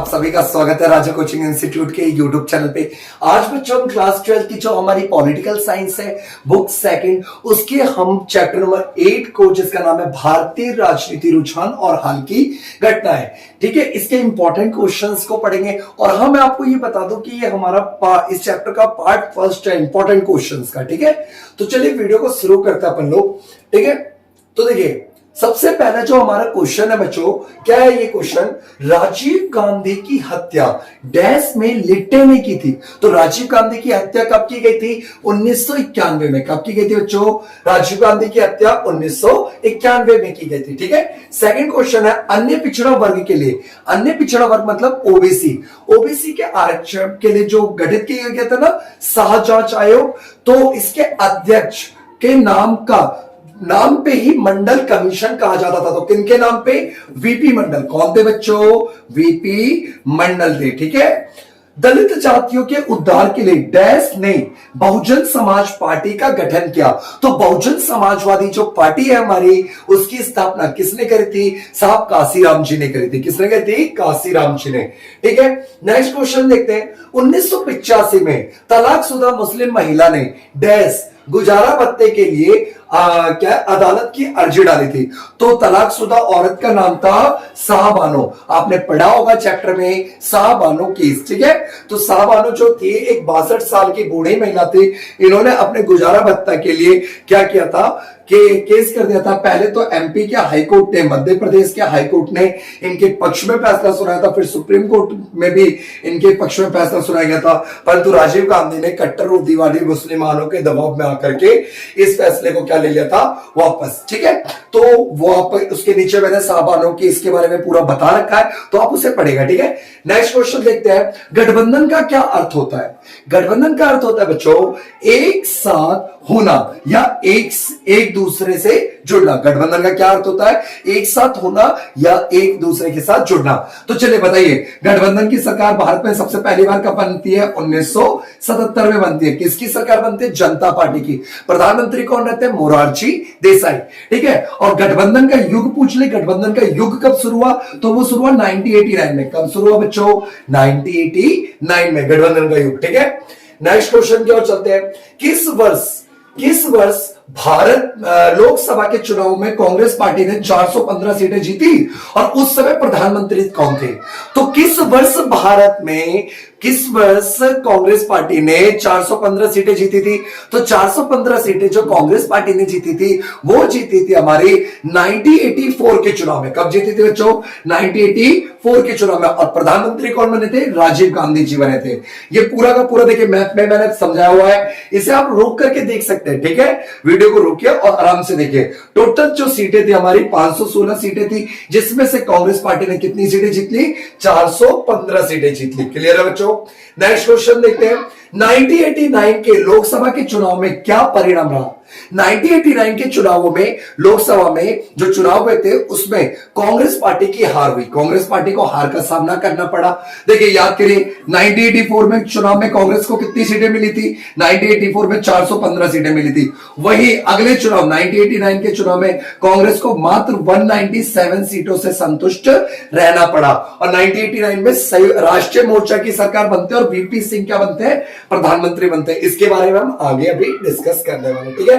आप सभी का स्वागत है राजा कोचिंग इंस्टीट्यूट के यूट्यूब चैनल पे। आज बच्चों हम क्लास 12 की जो हमारी पॉलिटिकल साइंस है बुक सेकंड, उसके हम चैप्टर नंबर 8 को, जिसका नाम है भारतीय राजनीति रुझान और हाल की घटनाएं, ठीक है, इसके इंपॉर्टेंट क्वेश्चंस को पढ़ेंगे। और मैं आपको ये बता दूं कि ये हमारा इस चैप्टर का पार्ट फर्स्ट है इंपॉर्टेंट क्वेश्चंस का, ठीक है। तो चलिए वीडियो को शुरू करते हैं अपन लोग, ठीक है। तो देखिए सबसे पहला जो हमारा क्वेश्चन है बच्चों, क्या है ये क्वेश्चन? राजीव गांधी की हत्या डैश में लिट्टे ने की थी। तो राजीव गांधी की हत्या कब की गई थी? 1991 में। कब की गई थी बच्चों? राजीव गांधी की हत्या 1991 में की गई थी, ठीक है। सेकंड क्वेश्चन है अन्य पिछड़ा वर्ग के लिए। अन्य पिछड़ा वर्ग मतलब ओबीसी। ओबीसी के आरक्षण के लिए जो गठित किया गया था ना शाह जांच आयोग, तो इसके अध्यक्ष के नाम पे ही मंडल कमीशन कहा जाता था। तो किनके नाम पे? वीपी मंडल। कौन थे बच्चों? वीपी मंडल थे, ठीक है। दलित जातियों के उद्धार के लिए डैश ने बहुजन समाज पार्टी का गठन किया। तो बहुजन समाजवादी जो पार्टी है हमारी, उसकी स्थापना किसने करी थी? साहब काशीराम जी ने करी थी। किसने करी थी? काशीराम जी ने, ठीक है। नेक्स्ट क्वेश्चन देखते हैं। 1985 में तलाकशुदा मुस्लिम महिला ने डैश गुजारा भत्ते के लिए क्या अदालत की अर्जी डाली थी। तो तलाकशुदा औरत का नाम था शाहबानो। आपने पढ़ा होगा चैप्टर में शाहबानो केस, ठीक है। तो शाहबानो जो थी एक 62 साल की बूढ़ी महिला थी। इन्होंने अपने गुजारा भत्ता के लिए क्या किया था कि केस कर दिया था। पहले तो एमपी के हाईकोर्ट ने, मध्य प्रदेश के हाईकोर्ट ने इनके पक्ष में फैसला सुनाया था, फिर सुप्रीम कोर्ट में भी इनके पक्ष में फैसला सुनाया गया था, परंतु राजीव गांधी ने कट्टर रूढ़िवादी मुसलमानों के दबाव में आकर के इस फैसले को क्या ले लिया था? वापस, ठीक है। तो वो उसके नीचे मैंने शाहबानो की इसके बारे में पूरा बता रखा है, तो आप उसे पढ़ेगा, ठीक है। नेक्स्ट क्वेश्चन देखते हैं। गठबंधन का क्या अर्थ होता है? गठबंधन का अर्थ होता है बच्चों एक साथ होना या एक दूसरे से जुड़ना। गठबंधन का क्या अर्थ होता है? एक साथ होना या एक दूसरे के साथ जुड़ना। तो चलिए बताइए, गठबंधन की सरकार भारत में सबसे पहली बार कब बनती है? 1977 में बनती है। किसकी सरकार बनती है? जनता पार्टी की। प्रधानमंत्री कौन रहते हैं? मोरारजी देसाई, ठीक है। और गठबंधन का युग पूछ ले, गठबंधन का युग कब शुरू हुआ? तो वो शुरू हुआ 1989 में। कब शुरू हुआ बच्चों? 1989 में गठबंधन का युग, ठीक है। नेक्स्ट क्वेश्चन की ओर चलते हैं। किस वर्ष भारत लोकसभा के चुनाव में कांग्रेस पार्टी ने 415 सीटें जीती और उस समय प्रधानमंत्री कौन थे? तो किस वर्ष कांग्रेस पार्टी ने 415 सीटें जीती थी? तो 415 सीटें जो कांग्रेस पार्टी ने जीती थी वो जीती थी हमारी 1984 के चुनाव में। कब जीती थी बच्चों? 1984 के चुनाव में। और प्रधानमंत्री कौन बने थे? राजीव गांधी जी बने थे। ये पूरा का पूरा देखिए मैप में मैंने समझाया हुआ है, इसे आप रोक करके देख सकते हैं, ठीक है। वीडियो को रोकिए और आराम से देखिए। टोटल जो सीटें थी हमारी 516 सीटें थी, जिसमें से कांग्रेस पार्टी ने कितनी सीटें जीत ली? 415 सीटें जीत ली। क्लियर है बच्चों? नेक्स्ट क्वेश्चन देखते हैं। 1989 के लोकसभा के चुनाव में क्या परिणाम रहा? 1989 के चुनावों में, लोकसभा में जो चुनाव हुए थे उसमें कांग्रेस पार्टी की हार हुई। कांग्रेस पार्टी को हार का सामना करना पड़ा। देखिए याद करिए, 1984 में चुनाव में कांग्रेस को कितनी सीटें मिली थी? 1984 में 415 सीटें मिली थी। वही अगले चुनाव 1989 के चुनाव में कांग्रेस को मात्र 197 सीटों से संतुष्ट रहना पड़ा। और 1989 में राष्ट्रीय मोर्चा की सरकार बनते हैं और वीपी सिंह क्या बनते हैं? प्रधानमंत्री बनते हैं। इसके बारे में हम आगे अभी डिस्कस करने वाले, ठीक है।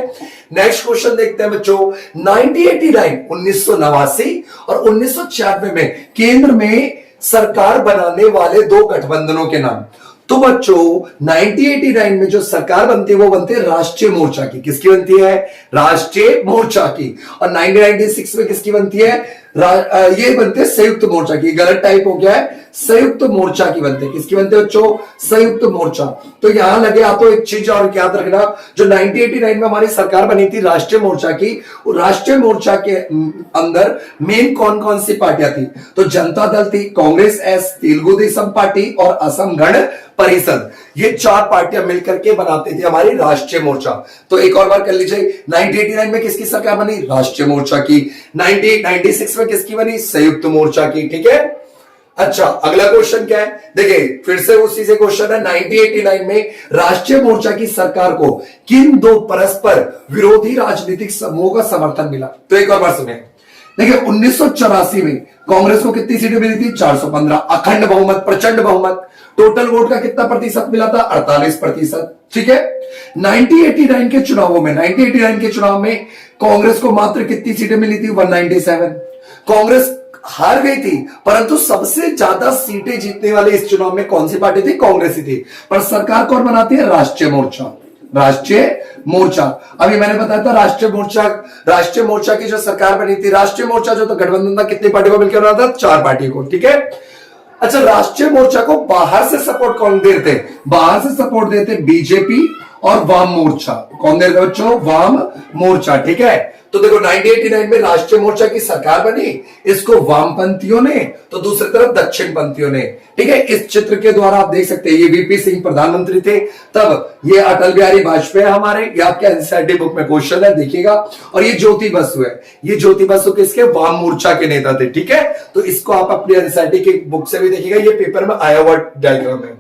नेक्स्ट क्वेश्चन देखते हैं बच्चों। 1989 और 1996 में केंद्र में सरकार बनाने वाले दो गठबंधनों के नाम। तो बच्चों 1989 में जो सरकार बनती है वो बनती है राष्ट्रीय मोर्चा की। किसकी बनती है? राष्ट्रीय मोर्चा की। और 1996 में किसकी बनती है? ये बनते हैं संयुक्त मोर्चा की। गलत टाइप हो गया है, संयुक्त मोर्चा की बनते हैं। किसकी बनते हैं बच्चों? संयुक्त मोर्चा। तो यहां लगे आप तो एक चीज और याद रखना, जो 1989 में हमारी सरकार बनी थी राष्ट्रीय मोर्चा की, राष्ट्रीय मोर्चा के अंदर मेन कौन कौन सी पार्टियां थी? तो जनता दल थी, कांग्रेस एस, तेलुगु देशम पार्टी और असम गण परिषद। ये चार पार्टियां मिलकर के बनाते थे हमारी राष्ट्रीय मोर्चा। तो एक और बार कर लीजिए, 1989 में किसकी सरकार बनी? राष्ट्रीय मोर्चा की। 1996 में किसकी बनी? संयुक्त मोर्चा की, ठीक है। अच्छा, अगला क्वेश्चन क्या है? देखिए फिर से उसी से क्वेश्चन है। 1989 में राष्ट्रीय मोर्चा की सरकार को किन दो परस्पर विरोधी राजनीतिक समूहों का समर्थन मिला? तो एक और बार सुनिए। देखिए 1984 में कांग्रेस को कितनी सीटें मिली थी? 415, अखंड बहुमत, प्रचंड बहुमत। टोटल वोट का कितना प्रतिशत मिला था? 48%। ठीक है। 1989 के चुनावों में 1989 के चुनाव में कांग्रेस को मात्र कितनी सीटें मिली थी? 197। कांग्रेस हार गई थी, परंतु सबसे ज्यादा सीटें जीतने वाले इस चुनाव में कौन सी पार्टी थी? कांग्रेस ही थी। पर सरकार कौन बनाती है? राष्ट्रीय मोर्चा। राष्ट्रीय मोर्चा। अभी मैंने बताया था राष्ट्रीय मोर्चा की जो सरकार बनी थी, राष्ट्रीय मोर्चा जो तो गठबंधन था, कितनी पार्टी को मिलकर बना था? 4 पार्टी को। ठीक है। अच्छा, राष्ट्रीय मोर्चा को बाहर से सपोर्ट कौन देते? बाहर से सपोर्ट देते बीजेपी और वाम मोर्चा। कौन देते बच्चों? वाम मोर्चा। ठीक है। तो देखो 1989 में राष्ट्रीय मोर्चा की सरकार बनी, इसको वामपंथियों ने, तो दूसरी तरफ दक्षिण पंथियों ने। ठीक है। इस चित्र के द्वारा आप देख सकते हैं, ये वीपी सिंह प्रधानमंत्री थे तब, ये अटल बिहारी वाजपेयी हमारे, ये आपके एनसीईआरटी बुक में क्वेश्चन है, देखिएगा। और ये ज्योति बसु है, ये ज्योति बसु किसके? वाम मोर्चा के नेता थे। ठीक है। तो इसको आप अपनी एनसीईआरटी की बुक से भी देखिएगा, ये पेपर में आया हुआ डायग्राम है।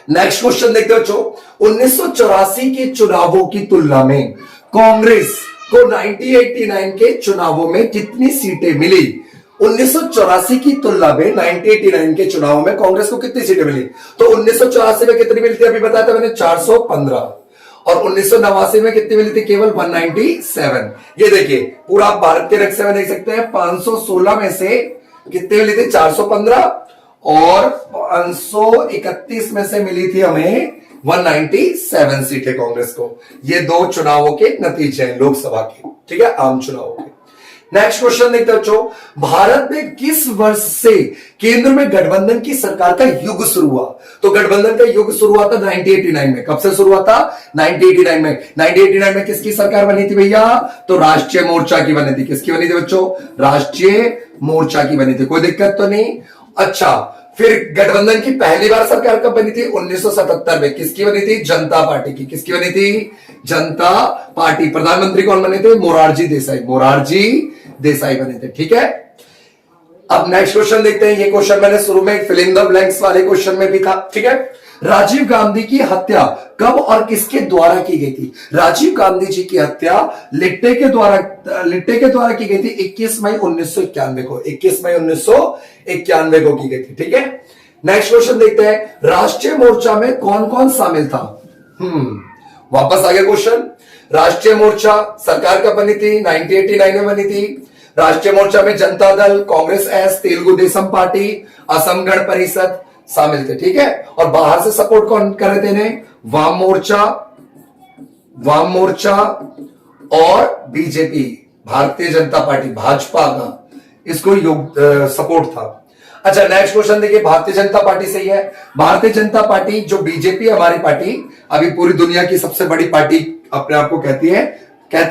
नेक्स्ट क्वेश्चन देखते हो बच्चों, 1984 के चुनावों की तुलना में कांग्रेस को 1989 के चुनावों में कितनी सीटें मिली? 1984 की तुलना में 1989 के चुनावों में कांग्रेस को कितनी सीटें मिली? तो 1984 में कितनी मिली थी? अभी बताया था मैंने, 415। और 1989 में कितनी मिली थी? केवल 197। ये देखिए, पूरा भारत के नक्शे में देख सकते हैं, 516 में से कितनी मिली थी? 415। और 531 में से मिली थी हमें 197 सीटें कांग्रेस को। ये 2 चुनावों के नतीजे हैं लोकसभा के। ठीक है, आम चुनावों के। नेक्स्ट क्वेश्चन देखते हैं बच्चों, भारत में किस वर्ष से केंद्र में गठबंधन की सरकार का युग शुरू हुआ? तो गठबंधन का युग शुरू हुआ था 1989 में। कब से शुरू हुआ था? 1989 में। 1989 में किसकी सरकार बनी थी भैया? तो राष्ट्रीय मोर्चा की बनी थी। किसकी बनी थी बच्चों? राष्ट्रीय मोर्चा की बनी थी। कोई दिक्कत तो नहीं। अच्छा, फिर गठबंधन की पहली बार सरकार कब बनी थी? 1977 में। किसकी बनी थी? जनता पार्टी की। किसकी बनी थी? जनता पार्टी। प्रधानमंत्री कौन बने थे? मोरारजी देसाई। मोरारजी देसाई बने थे। ठीक है। अब नेक्स्ट क्वेश्चन देखते हैं। ये क्वेश्चन मैंने शुरू में फिल इन द ब्लैंक्स वाले क्वेश्चन में भी था। ठीक है। राजीव गांधी की हत्या कब और किसके द्वारा की गई थी? राजीव गांधी जी की हत्या लिट्टे के द्वारा की गई थी 21 मई 1991 को। 21 मई 1991 को की गई थी। ठीक है। नेक्स्ट क्वेश्चन देखते हैं, राष्ट्रीय मोर्चा में कौन कौन शामिल था? वापस आ गया क्वेश्चन। राष्ट्रीय मोर्चा सरकार कब बनी थी? 1989 में बनी थी। राष्ट्रीय मोर्चा में जनता दल, कांग्रेस एस, तेलुगु देशम पार्टी, असम गण परिषद शामिल थे। ठीक है। और बाहर से सपोर्ट कौन कर रहे थे इन्हें? वाम मोर्चा और बीजेपी, भारतीय जनता पार्टी, भाजपा का इसको सपोर्ट था। अच्छा, नेक्स्ट क्वेश्चन देखिए, भारतीय जनता पार्टी सही है। भारतीय जनता पार्टी जो बीजेपी हमारी पार्टी अभी पूरी दुनिया की सबसे बड़ी पार्टी अपने आप को कहती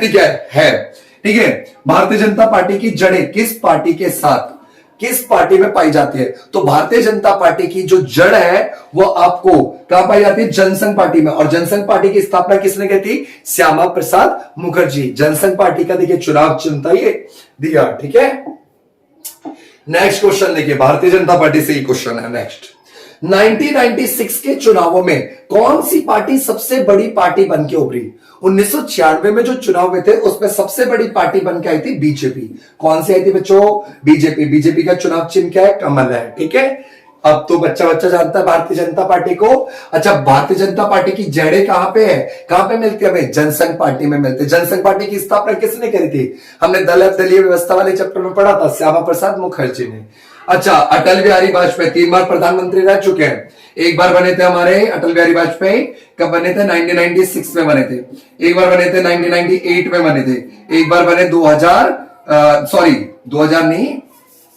क्या है? ठीक है। भारतीय जनता पार्टी की जड़ें किस पार्टी में पाई जाती है? तो भारतीय जनता पार्टी की जो जड़ है वो आपको कहां पाई जाती है? जनसंघ पार्टी में। और जनसंघ पार्टी की स्थापना किसने की थी? श्यामा प्रसाद मुखर्जी। जनसंघ पार्टी का देखिए चुनाव चिन्ह ये दिया। ठीक है। नेक्स्ट क्वेश्चन देखिए, भारतीय जनता पार्टी से ही क्वेश्चन है। नेक्स्ट, 1996 के चुनावों में कौन सी पार्टी सबसे बड़ी पार्टी बन के उभरी? 1996 में जो चुनाव हुए थे उसमें सबसे बड़ी पार्टी बन के आई थी बीजेपी। कौन सी आई थी बच्चों? बीजेपी। बीजेपी का चुनाव चिन्ह क्या है? कमल है। ठीक है। अब तो बच्चा जानता है भारतीय जनता पार्टी को। अच्छा, भारतीय जनता पार्टी की जड़ें कहां पे है? कहां पे मिलती है हमें? जनसंघ पार्टी में मिलती है। जनसंघ पार्टी की स्थापना किसने करी थी? हमने दलीय व्यवस्था वाले चैप्टर में पढ़ा था, श्यामा प्रसाद मुखर्जी ने। अच्छा, अटल बिहारी वाजपेयी 3 बार प्रधानमंत्री रह चुके हैं। एक बार बने थे हमारे अटल बिहारी वाजपेयी, कब बने थे? 1996 में बने थे। एक बार बने थे 1998 में बने थे। एक बार बने 2000 नहीं,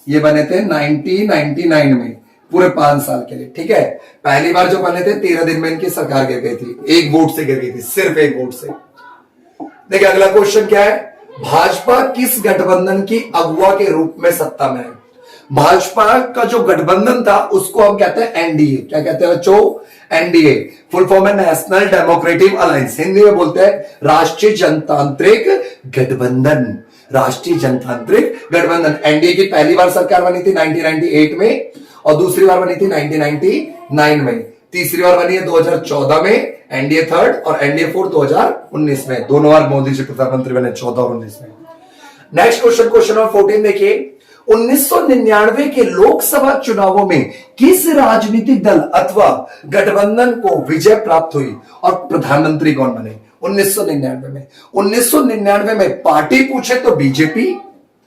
ये बने थे 1999 में, पूरे 5 साल के लिए। ठीक है। पहली बार जो बने थे 13 दिन में इनकी सरकार गिर गई थी। एक वोट से गिर गई थी, सिर्फ एक वोट से। देखिए अगला क्वेश्चन क्या है? भाजपा किस गठबंधन की अगुवा के रूप में सत्ता में है? भाजपा का जो गठबंधन था उसको हम कहते हैं एनडीए। क्या कहते हैं बच्चों? एनडीए। फुल फॉर्म है नेशनल डेमोक्रेटिक अलायंस। हिंदी में बोलते हैं राष्ट्रीय जनतांत्रिक गठबंधन। राष्ट्रीय जनतांत्रिक गठबंधन। एनडीए की पहली बार सरकार बनी थी 1998 में और दूसरी बार बनी थी 1999 में। तीसरी बार बनी है 2014 में एनडीए थर्ड, और एनडीए फोर्थ 2019 में। दोनों बार मोदी जी प्रधानमंत्री बने 14 और 19 में। नेक्स्ट क्वेश्चन, क्वेश्चन नंबर 14 देखिए, 1999 के लोकसभा चुनावों में किस राजनीतिक दल अथवा गठबंधन को विजय प्राप्त हुई और प्रधानमंत्री कौन बने? 1999 में पार्टी पूछे तो बीजेपी,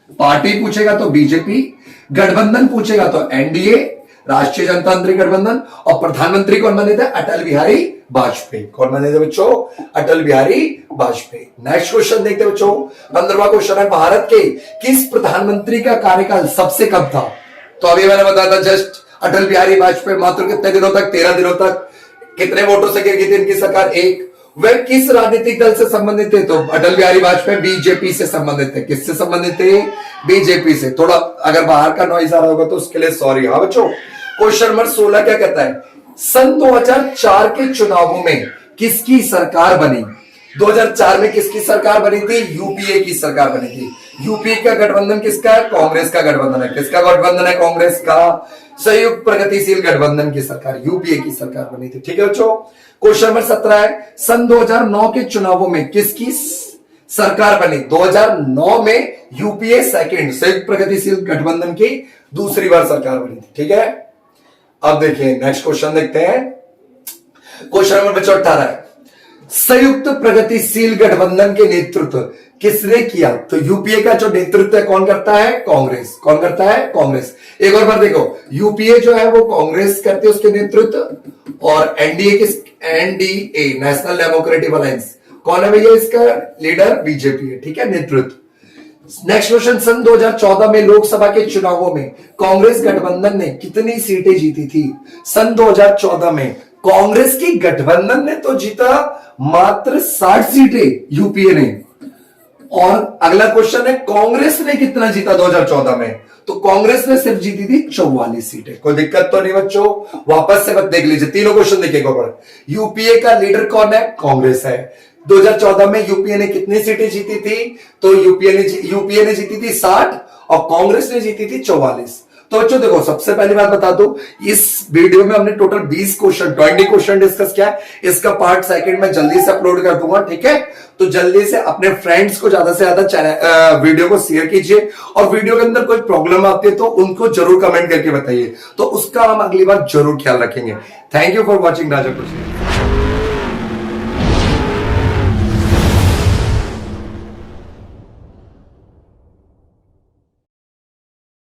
पार्टी पूछेगा तो बीजेपी, गठबंधन पूछेगा तो एनडीए, राष्ट्रीय जनतांत्रिक गठबंधन, और प्रधानमंत्री कौन बने थे? अटल बिहारी वाजपेयी। कौन बने थे बच्चों? अटल बिहारी वाजपेयी। नेक्स्ट क्वेश्चन देखते हैं बच्चों, 15वां क्वेश्चन है, भारत के किस प्रधानमंत्री का कार्यकाल सबसे कम था? तो अभी मैंने बताया था जस्ट, अटल बिहारी वाजपेयी मात्र कितने दिनों तक? 13 दिनों तक। कितने वोटों से गिर गई थी इनकी सरकार? एक। वह किस राजनीतिक दल से संबंधित थे? तो अटल बिहारी वाजपेयी बीजेपी से संबंधित थे। किससे संबंधित थे? बीजेपी से। थोड़ा अगर बाहर का नॉइज आ रहा होगा तो उसके लिए सॉरी। हाँ बच्चों, क्वेश्चन नंबर 16 क्या कहता है? सन 2004 के चुनावों में किसकी सरकार बनी? 2004 में किसकी सरकार बनी थी? यूपीए की सरकार बनी थी। यूपीए का गठबंधन किसका है? कांग्रेस का गठबंधन है। किसका गठबंधन है? कांग्रेस का। संयुक्त प्रगतिशील गठबंधन की सरकार, यूपीए की सरकार बनी थी। ठीक है बच्चों। क्वेश्चन नंबर 17 है, सन 2009 के चुनावों में किसकी सरकार बनी? 2009 में यूपीए सेकंड, संयुक्त प्रगतिशील गठबंधन की दूसरी बार सरकार बनी थी। ठीक है। अब देखिए नेक्स्ट क्वेश्चन देखते हैं, क्वेश्चन नंबर 18 है, संयुक्त प्रगतिशील गठबंधन के नेतृत्व किसने किया? तो यूपीए का जो नेतृत्व है कौन करता है? कांग्रेस। कौन करता है? कांग्रेस। एक और बार देखो, यूपीए जो है वो कांग्रेस करती है उसके नेतृत्व, और एनडीए किस? एनडीए, नेशनल डेमोक्रेटिक अलायंस, कौन है भैया इसका लीडर? बीजेपी है। ठीक है, नेतृत्व। नेक्स्ट क्वेश्चन, सन 2014 में लोकसभा के चुनावों में कांग्रेस गठबंधन ने कितनी सीटें जीती थी? सन 2014 में कांग्रेस की गठबंधन ने तो जीता मात्र 60 सीटें, यूपीए ने। और अगला क्वेश्चन है, कांग्रेस ने कितना जीता 2014 में? तो कांग्रेस ने सिर्फ जीती थी 44 सीटें। कोई दिक्कत तो नहीं बच्चों? वापस से मत देख लीजिए, तीनों क्वेश्चन देखिएगा। यूपीए का लीडर कौन है? कांग्रेस है। 2014 में यूपीए ने कितनी सीटें जीती थी? तो यूपीए ने जीती थी 60 और कांग्रेस ने जीती थी 44। तो बच्चों देखो, सबसे पहली बात बता दो, इस वीडियो में हमने टोटल 20 क्वेश्चन डिस्कस किया। इसका पार्ट सेकंड में जल्दी से अपलोड कर दूंगा। ठीक है, तो जल्दी से अपने फ्रेंड्स को ज्यादा से ज्यादा वीडियो को शेयर कीजिए, और वीडियो के अंदर कोई प्रॉब्लम आती है तो उनको जरूर कमेंट करके बताइए, तो उसका हम अगली बार जरूर ख्याल रखेंगे। थैंक यू फॉर वॉचिंग राजा कुछ।